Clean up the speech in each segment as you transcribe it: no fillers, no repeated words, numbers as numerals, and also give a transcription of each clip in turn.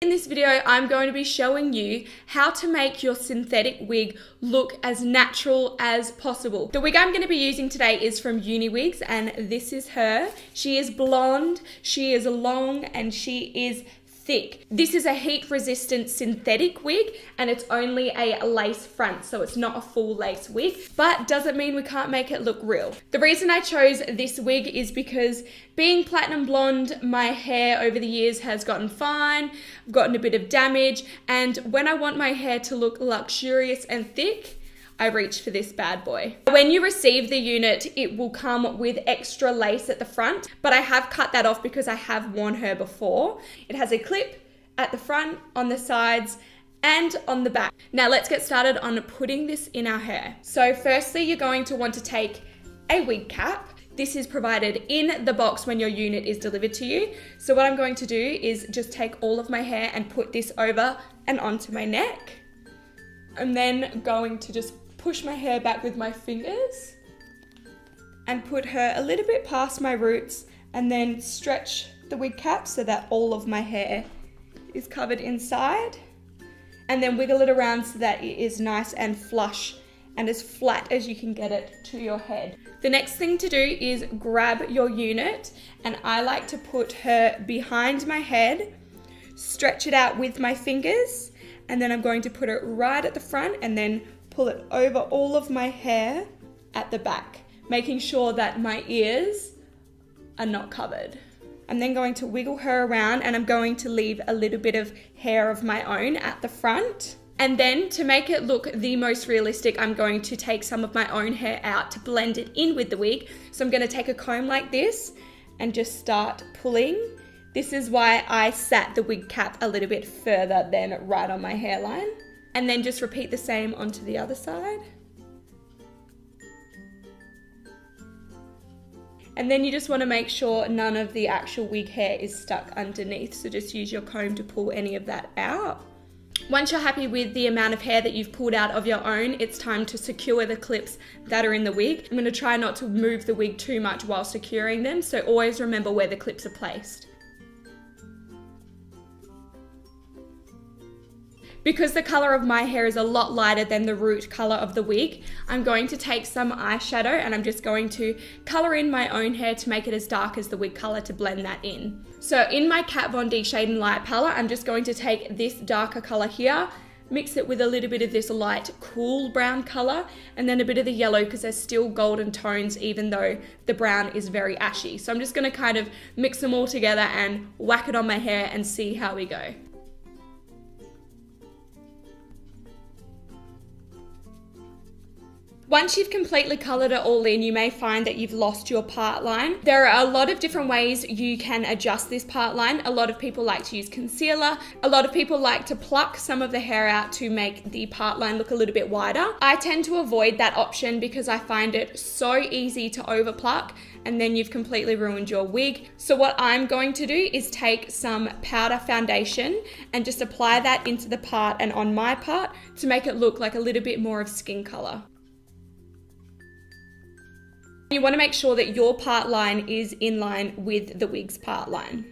In this video, I'm going to be showing you how to make your synthetic wig look as natural as possible. The wig I'm going to be using today is from Uniwigs, and this is her. She is blonde, she is long, and she is thick. This is a heat-resistant synthetic wig, and it's only a lace front, so it's not a full lace wig, but doesn't mean we can't make it look real. The reason I chose this wig is because being platinum blonde, my hair over the years has gotten fine, I've gotten a bit of damage, and when I want my hair to look luxurious and thick, I reach for this bad boy. When you receive the unit, it will come with extra lace at the front, but I have cut that off because I have worn her before. It has a clip at the front, on the sides, and on the back. Now let's get started on putting this in our hair. So firstly, you're going to want to take a wig cap. This is provided in the box when your unit is delivered to you. So what I'm going to do is just take all of my hair and put this over and onto my neck. I'm then going to just push my hair back with my fingers and put her a little bit past my roots, and then stretch the wig cap so that all of my hair is covered inside, and then wiggle it around so that it is nice and flush and as flat as you can get it to your head. The next thing to do is grab your unit, and I like to put her behind my head, stretch it out with my fingers, and then I'm going to put it right at the front and then pull it over all of my hair at the back, making sure that my ears are not covered. I'm then going to wiggle her around, and I'm going to leave a little bit of hair of my own at the front. And then to make it look the most realistic, I'm going to take some of my own hair out to blend it in with the wig. So I'm going to take a comb like this and just start pulling. This is why I sat the wig cap a little bit further than right on my hairline. And then just repeat the same onto the other side. And then you just want to make sure none of the actual wig hair is stuck underneath. So just use your comb to pull any of that out. Once you're happy with the amount of hair that you've pulled out of your own, it's time to secure the clips that are in the wig. I'm going to try not to move the wig too much while securing them, so always remember where the clips are placed. Because the color of my hair is a lot lighter than the root color of the wig, I'm going to take some eyeshadow and I'm just going to color in my own hair to make it as dark as the wig color to blend that in. So in my Kat Von D Shade and Light palette, I'm just going to take this darker color here, mix it with a little bit of this light cool brown color, and then a bit of the yellow because there's still golden tones even though the brown is very ashy. So I'm just going to kind of mix them all together and whack it on my hair and see how we go. Once you've completely coloured it all in, you may find that you've lost your part line. There are a lot of different ways you can adjust this part line. A lot of people like to use concealer. A lot of people like to pluck some of the hair out to make the part line look a little bit wider. I tend to avoid that option because I find it so easy to over pluck, and then you've completely ruined your wig. So what I'm going to do is take some powder foundation and just apply that into the part and on my part to make it look like a little bit more of skin colour. You want to make sure that your part line is in line with the wig's part line.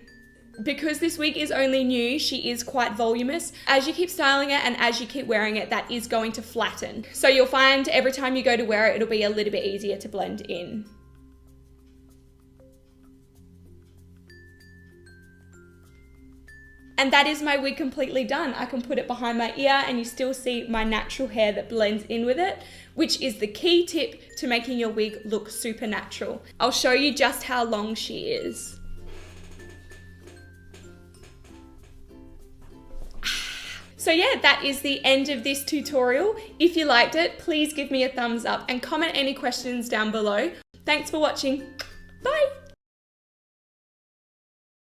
Because this wig is only new, she is quite voluminous. As you keep styling it and as you keep wearing it, that is going to flatten. So you'll find every time you go to wear it, it'll be a little bit easier to blend in. And that is my wig completely done. I can put it behind my ear and you still see my natural hair that blends in with it, which is the key tip to making your wig look super natural. I'll show you just how long she is. So yeah, that is the end of this tutorial. If you liked it, please give me a thumbs up and comment any questions down below. Thanks for watching. Bye.